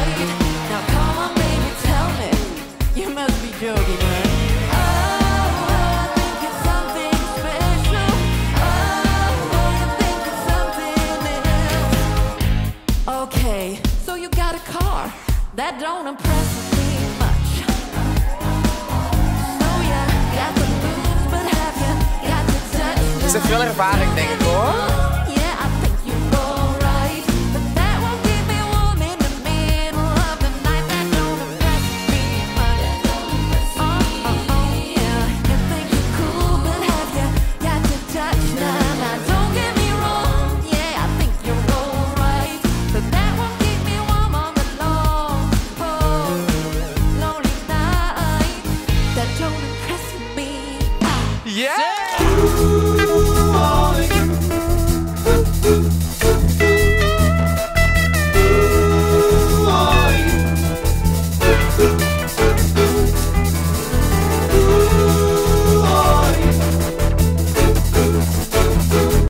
right. Now come on, baby, tell me. You must be joking, man. Oh, I think it's something special. Oh, you think it's something else. Okay, so you got a car. That don't impress me much. So yeah, got the moves, but have you got the touch? Het is veel ervaring, denk ik, hoor. Yeah, I think you're alright, but that won't keep me warm in the middle of the night. That don't impress me much. Yeah, you think you're cool, but have you got the touch? Nah, nah, don't get me wrong. Yeah, I think you're alright, but that won't keep me warm on the long, lonely night. That don't impress me. Yeah!